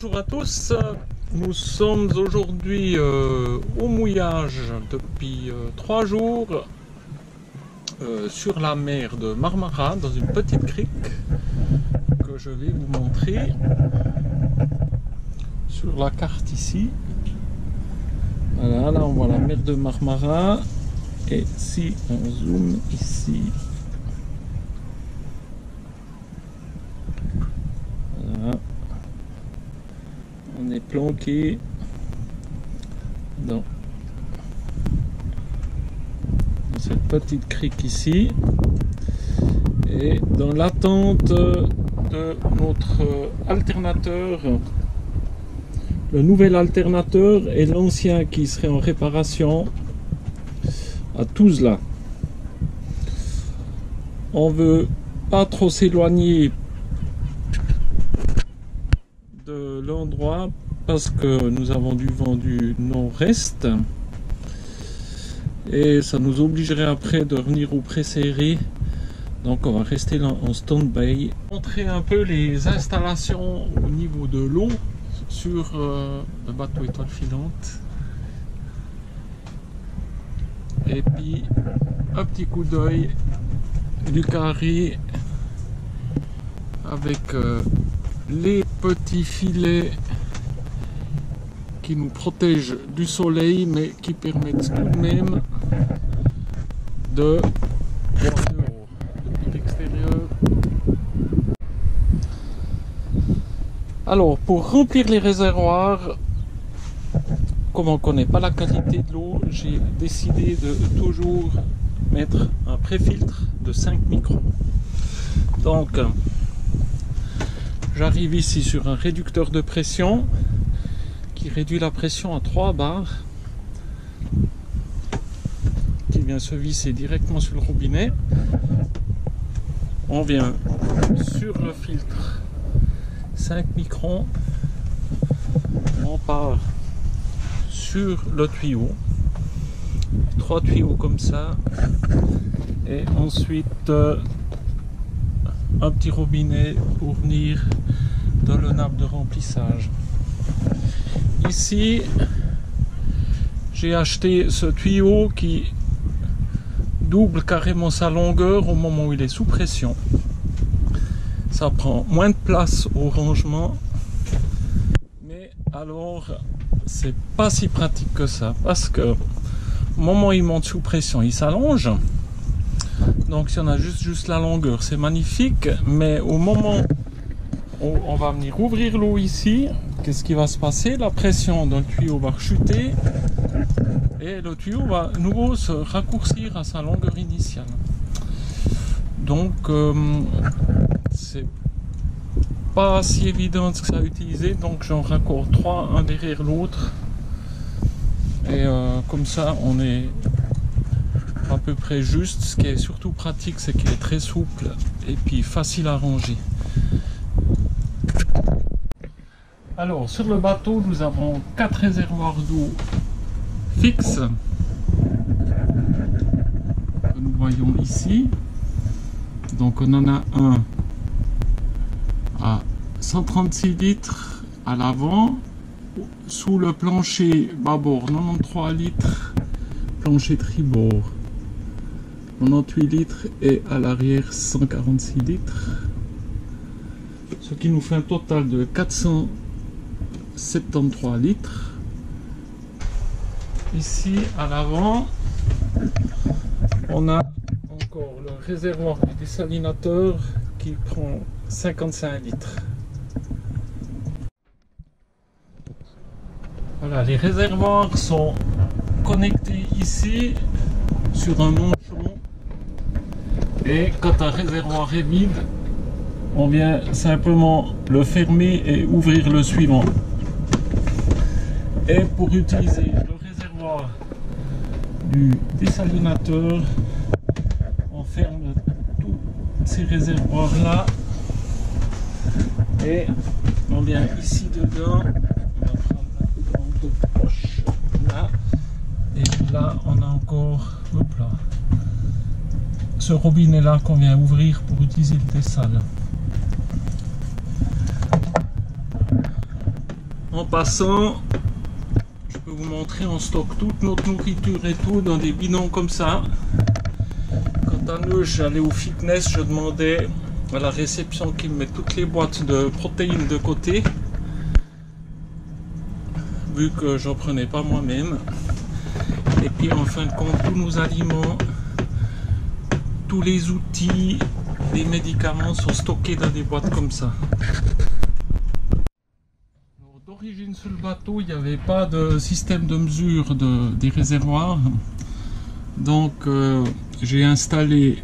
Bonjour à tous, nous sommes aujourd'hui au mouillage depuis 3 jours sur la mer de Marmara, dans une petite crique que je vais vous montrer sur la carte ici. Voilà, là on voit la mer de Marmara, et si on zoome ici, voilà, on est planqué dans cette petite crique ici, et dans l'attente de notre alternateur, le nouvel alternateur et l'ancien qui serait en réparation à Tuzla. On veut pas trop s'éloigner de l'endroit parce que nous avons du vent du nord-est et ça nous obligerait après de revenir au pré-serré, donc on va rester là en stand-by. Montrer un peu les installations au niveau de l'eau sur le bateau étoile filante, et puis un petit coup d'œil du carré avec les petits filets qui nous protègent du soleil mais qui permettent tout de même de voir dehors depuis l'extérieur. Alors, pour remplir les réservoirs, comme on ne connaît pas la qualité de l'eau, j'ai décidé de toujours mettre un pré-filtre de 5 microns. Donc, j'arrive ici sur un réducteur de pression qui réduit la pression à 3 bars, qui vient se visser directement sur le robinet. On vient sur le filtre 5 microns, on part sur le tuyau, 3 tuyaux comme ça, et ensuite un petit robinet pour venir dans le nappe de remplissage. Ici j'ai acheté ce tuyau qui double carrément sa longueur au moment où il est sous pression. Ça prend moins de place au rangement, mais alors c'est pas si pratique que ça, parce que au moment où il monte sous pression, il s'allonge. Donc si on a juste la longueur, c'est magnifique, mais au moment où on va venir ouvrir l'eau ici, qu'est-ce qui va se passer? La pression dans le tuyau va chuter et le tuyau va à nouveau se raccourcir à sa longueur initiale. Donc c'est pas si évident que ça à utiliser, donc j'en raccorde 3 un derrière l'autre, et comme ça on est à peu près juste. Ce qui est surtout pratique, c'est qu'il est très souple et puis facile à ranger. Alors sur le bateau, nous avons 4 réservoirs d'eau fixes que nous voyons ici. Donc on en a un à 136 litres à l'avant, sous le plancher bâbord 93 litres, plancher tribord 98 litres, et à l'arrière 146 litres, ce qui nous fait un total de 473 litres. Ici à l'avant, on a encore le réservoir du dessalinateur qui prend 55 litres. Voilà, les réservoirs sont connectés ici sur un manchon, et quand un réservoir est vide, on vient simplement le fermer et ouvrir le suivant. Et pour utiliser le réservoir du dessalinateur, on ferme tous ces réservoirs là et on vient ici dedans. On va prendre la grande poche là, et là on a encore, hop là, ce robinet là qu'on vient ouvrir pour utiliser le dessal. En passant, je peux vous montrer, on stocke toute notre nourriture et tout dans des bidons comme ça. Quant à nous, j'allais au fitness, je demandais à la réception qu'ils me mettent toutes les boîtes de protéines de côté, vu que j'en prenais pas moi-même. Et puis en fin de compte, tous nos aliments, tous les outils, les médicaments sont stockés dans des boîtes comme ça. D'origine sur le bateau, il n'y avait pas de système de mesure des réservoirs. Donc j'ai installé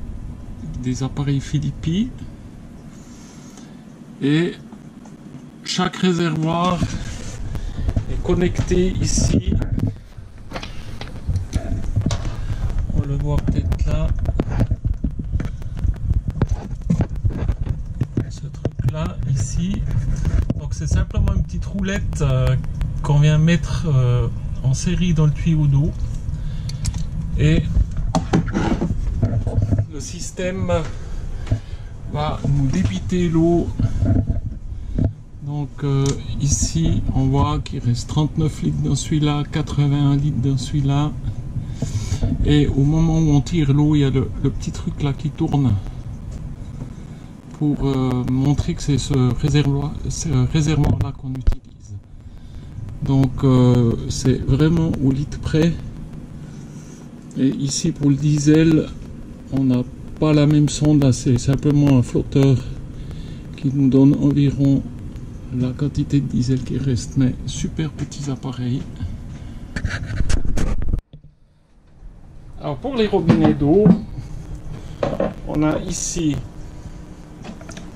des appareils Philippi et chaque réservoir est connecté ici. On le voit peut-être là. Ce truc là ici. Donc c'est simplement une petite roulette qu'on vient mettre en série dans le tuyau d'eau. Et le système va nous débiter l'eau. Donc ici on voit qu'il reste 39 litres dans celui-là, 81 litres dans celui-là. Et au moment où on tire l'eau, il y a le petit truc là qui tourne pour montrer que c'est ce réservoir là qu'on utilise. Donc c'est vraiment au litre près. Et ici pour le diesel, on n'a pas la même sonde, là c'est simplement un flotteur qui nous donne environ la quantité de diesel qui reste, mais super petits appareils. Alors pour les robinets d'eau, on a ici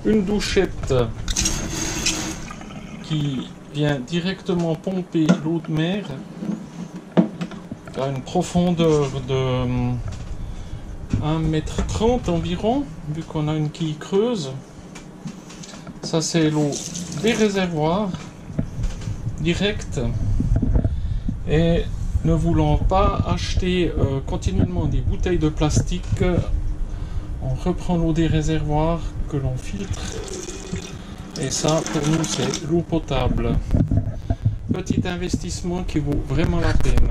une douchette qui vient directement pomper l'eau de mer à une profondeur de 1,30 m environ, vu qu'on a une quille creuse. Ça c'est l'eau des réservoirs direct. Et ne voulant pas acheter continuellement des bouteilles de plastique, on reprend l'eau des réservoirs que l'on filtre. Et ça pour nous c'est l'eau potable. Petit investissement qui vaut vraiment la peine.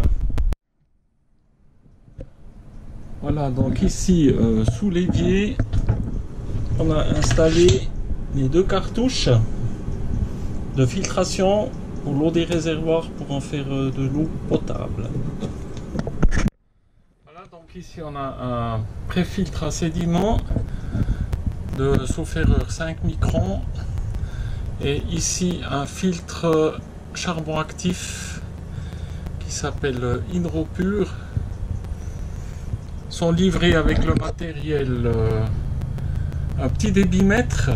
Voilà, donc ici sous l'évier, on a installé les deux cartouches de filtration pour l'eau des réservoirs pour en faire de l'eau potable. Voilà, donc ici on a un pré-filtre à sédiments de sauf erreur 5 microns et ici un filtre charbon actif qui s'appelle Hydropur. Sont livrés avec le matériel un petit débitmètre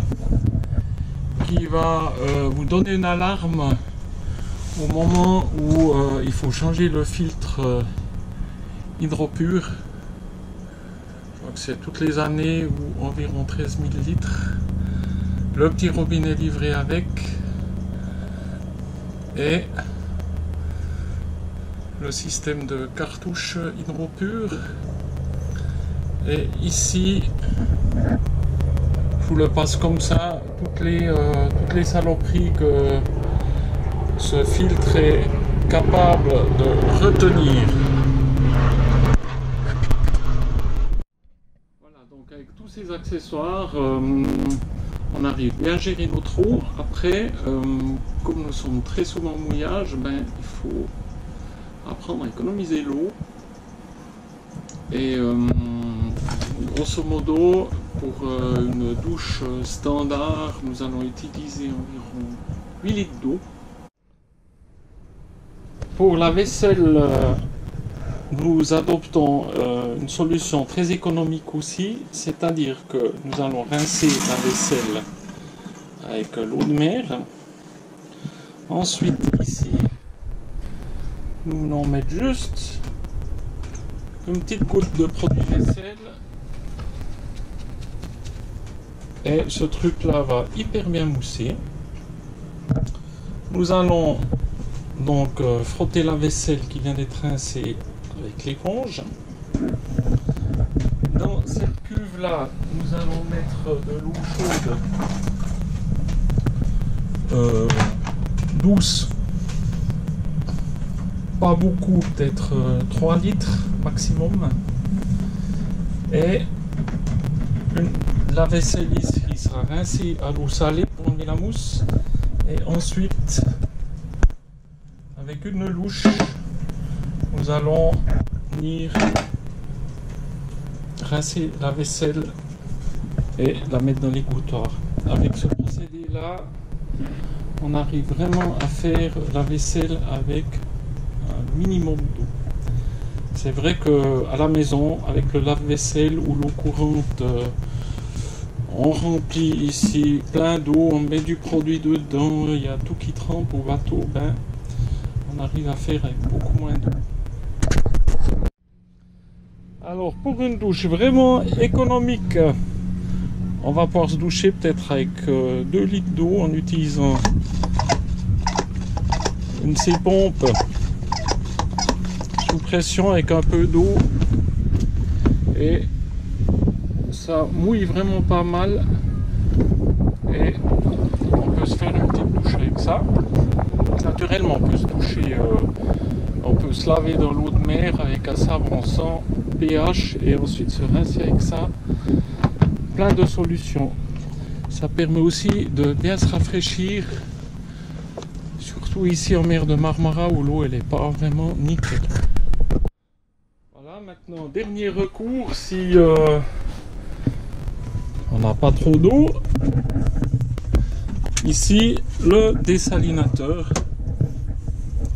qui va vous donner une alarme au moment où il faut changer le filtre Hydropur. Je crois que c'est toutes les années ou environ 13 000 litres. Le petit robinet livré avec et le système de cartouche Hydropur. Et ici, je vous le passe comme ça, toutes les saloperies que ce filtre est capable de retenir. Voilà, donc avec tous ces accessoires, on arrive bien à gérer notre eau. Après, comme nous sommes très souvent au mouillage, il faut apprendre à économiser l'eau. Et grosso modo, pour une douche standard, nous allons utiliser environ 8 litres d'eau. Pour la vaisselle, nous adoptons une solution très économique aussi, c'est-à-dire que nous allons rincer la vaisselle avec l'eau de mer. Ensuite, ici, nous allons mettre juste une petite goutte de produit vaisselle et ce truc là va hyper bien mousser. Nous allons donc frotter la vaisselle qui vient d'être rincée avec l'éponge. Dans cette cuve là nous allons mettre de l'eau chaude douce pas beaucoup, peut-être 3 litres maximum. Et la vaisselle ici sera rincée à l'eau salée pour enlever la mousse. Et ensuite, avec une louche, nous allons venir rincer la vaisselle et la mettre dans l'égouttoir. Avec ce procédé là, on arrive vraiment à faire la vaisselle avec un minimum d'eau. C'est vrai que à la maison, avec le lave-vaisselle ou l'eau courante, on remplit ici plein d'eau, on met du produit dedans, il y a tout qui trempe au bateau, ben on arrive à faire avec beaucoup moins d'eau. Alors pour une douche vraiment économique, on va pouvoir se doucher peut-être avec 2 litres d'eau en utilisant une de ces pompes sous pression avec un peu d'eau, et ça mouille vraiment pas mal et on peut se faire une petite douche avec ça. Naturellement on peut se doucher, on peut se laver dans l'eau de mer avec un savon sans pH et ensuite se rincer avec ça. Plein de solutions. Ça permet aussi de bien se rafraîchir, surtout ici en mer de Marmara où l'eau elle est pas vraiment nickel. Voilà, maintenant dernier recours si on n'a pas trop d'eau. Ici le désalinateur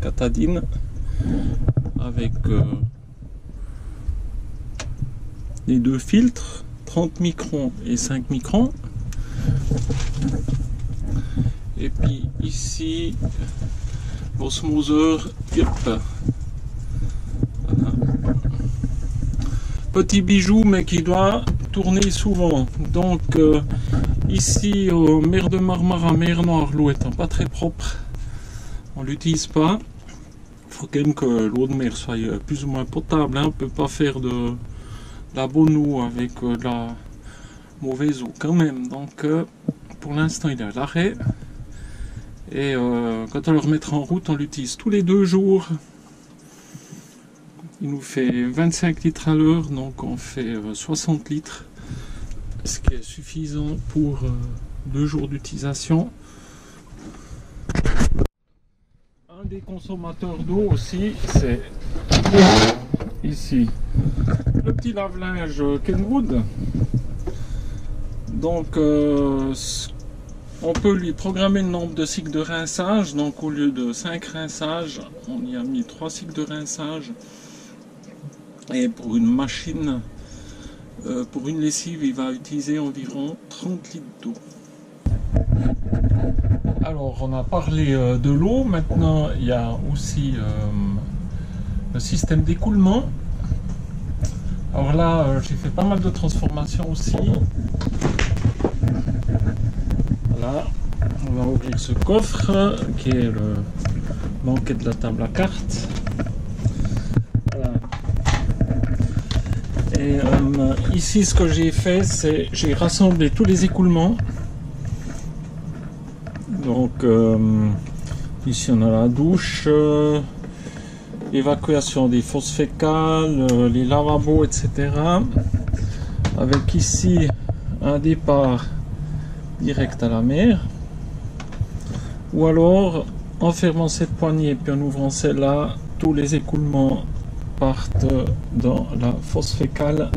Katadyn avec les 2 filtres 30 microns et 5 microns, et puis ici l'osmoseur. Voilà. Petit bijou mais qui doit tourner souvent. Donc ici en mer de Marmara, mer Noire, l'eau étant pas très propre, on l'utilise pas. Il faut quand même que l'eau de mer soit plus ou moins potable, hein. On peut pas faire de la bonne eau avec de la mauvaise eau quand même. Donc pour l'instant il est à l'arrêt, et quand on le remettra en route on l'utilise tous les 2 jours. Il nous fait 25 litres à l'heure, donc on fait 60 litres, ce qui est suffisant pour 2 jours d'utilisation. Un des consommateurs d'eau aussi, c'est ici le petit lave-linge Kenwood. Donc on peut lui programmer le nombre de cycles de rinçage. Donc au lieu de 5 rinçages, on y a mis 3 cycles de rinçage. Et pour une machine, pour une lessive, il va utiliser environ 30 litres d'eau. Alors on a parlé de l'eau, maintenant il y a aussi le système d'écoulement. Alors là j'ai fait pas mal de transformations aussi. Voilà, on va ouvrir ce coffre qui est le banquet de la table à cartes. Voilà. Et ici ce que j'ai fait, c'est j'ai rassemblé tous les écoulements. Donc ici on a la douche, évacuation des fosses fécales, les lavabos, etc. Avec ici un départ direct à la mer. Ou alors en fermant cette poignée puis en ouvrant celle-là, tous les écoulements partent dans la fosse fécale.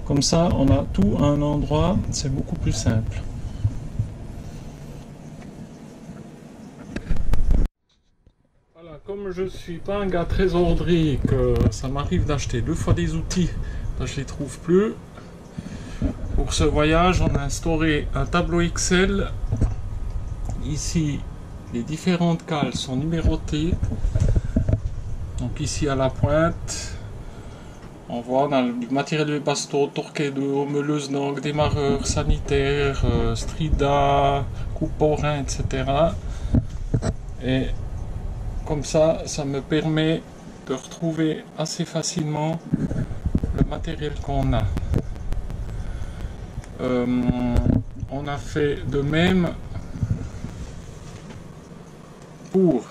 Comme ça on a tout à un endroit, c'est beaucoup plus simple. Comme je suis pas un gars très ordonné et que ça m'arrive d'acheter 2 fois des outils, là je les trouve plus. Pour ce voyage, on a instauré un tableau Excel. Ici, les différentes cales sont numérotées. Donc ici à la pointe, on voit dans du matériel de bateau, torquedo, meuleuse d'angle, démarreur, sanitaire, strida, coupe-au-rein, etc. Et comme ça, ça me permet de retrouver assez facilement le matériel qu'on a. On a fait de même pour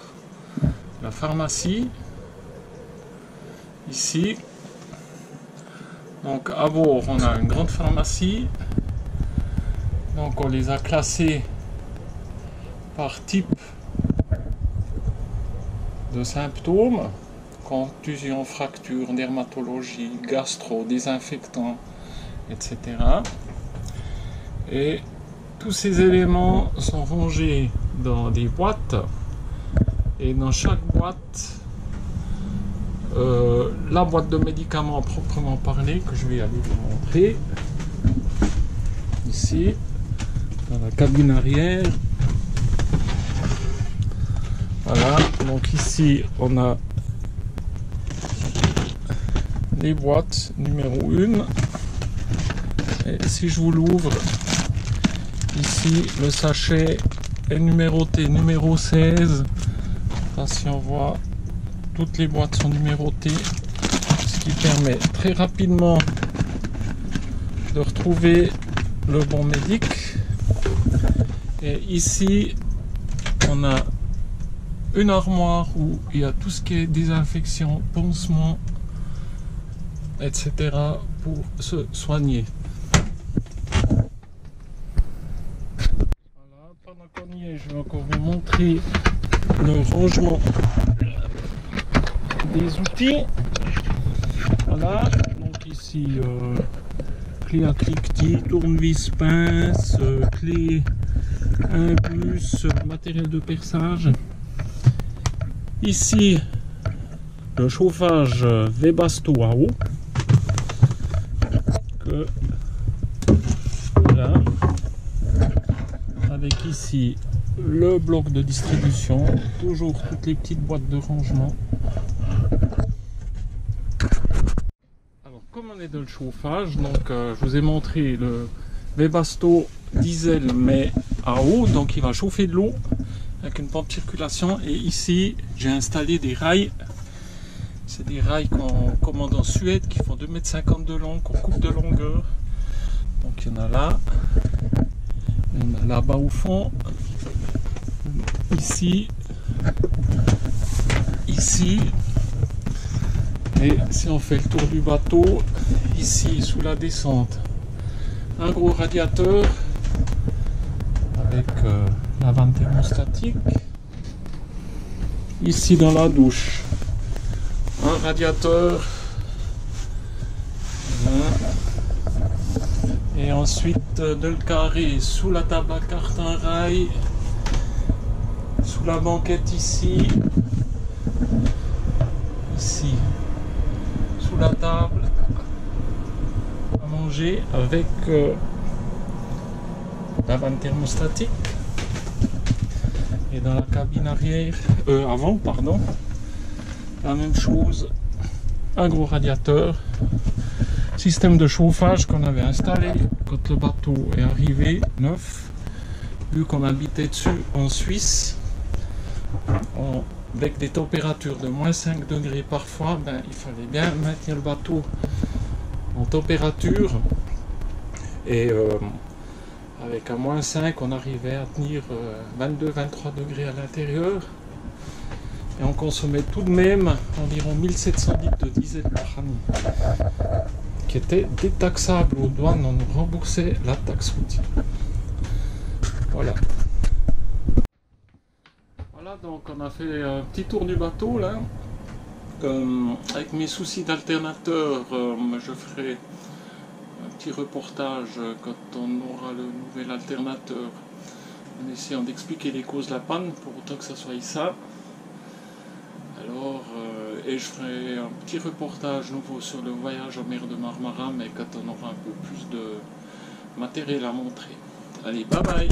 la pharmacie, ici. Donc à bord, on a une grande pharmacie. Donc on les a classés par type de symptômes: contusion, fracture, dermatologie, gastro, désinfectant, etc. Et tous ces éléments sont rangés dans des boîtes, et dans chaque boîte, la boîte de médicaments proprement parlée, que je vais aller vous montrer ici dans la cabine arrière. Voilà, donc ici on a les boîtes numéro 1, et si je vous l'ouvre ici, le sachet est numéroté numéro 16. Là, si on voit, toutes les boîtes sont numérotées, ce qui permet très rapidement de retrouver le bon médic. Et ici on a une armoire où il y a tout ce qui est désinfection, pansement, etc. pour se soigner. Voilà, pendant qu'on y est, je vais encore vous montrer le rangement des outils. Voilà, donc ici clé à cliquetis, tournevis, pince, clé, imbus, matériel de perçage. Ici le chauffage Webasto à eau, que voilà, avec ici le bloc de distribution, toujours toutes les petites boîtes de rangement. Alors, comme on est dans le chauffage, donc je vous ai montré le Webasto diesel mais à eau, donc il va chauffer de l'eau avec une pompe circulation. Et ici j'ai installé des rails. C'est des rails qu'on commande en Suède, qui font 2,50 m de long, qu'on coupe de longueur. Donc il y en a là, il y en a là-bas au fond, ici, ici. Et si on fait le tour du bateau, ici sous la descente, un gros radiateur avec la vanne thermostatique. Ici dans la douche, un radiateur. Voilà. Et ensuite de le carré sous la table à cartes, un rail, sous la banquette ici, ici sous la table à manger avec la vanne thermostatique. Et dans la cabine arrière, avant, pardon, la même chose, un gros radiateur, système de chauffage qu'on avait installé quand le bateau est arrivé neuf, vu qu'on habitait dessus en Suisse, avec des températures de moins 5 degrés parfois, ben, il fallait bien maintenir le bateau en température, et avec un moins 5 on arrivait à tenir 22-23 degrés à l'intérieur, et on consommait tout de même environ 1700 litres de diesel par année, qui était détaxable aux douanes. On nous remboursait la taxe routière. Voilà. Voilà, donc on a fait un petit tour du bateau là. Avec mes soucis d'alternateur, je ferai un petit reportage quand on aura le nouvel alternateur, en essayant d'expliquer les causes de la panne, pour autant que ça soit ça. Alors, et je ferai un petit reportage nouveau sur le voyage en mer de Marmara, mais quand on aura un peu plus de matériel à montrer. Allez, bye bye!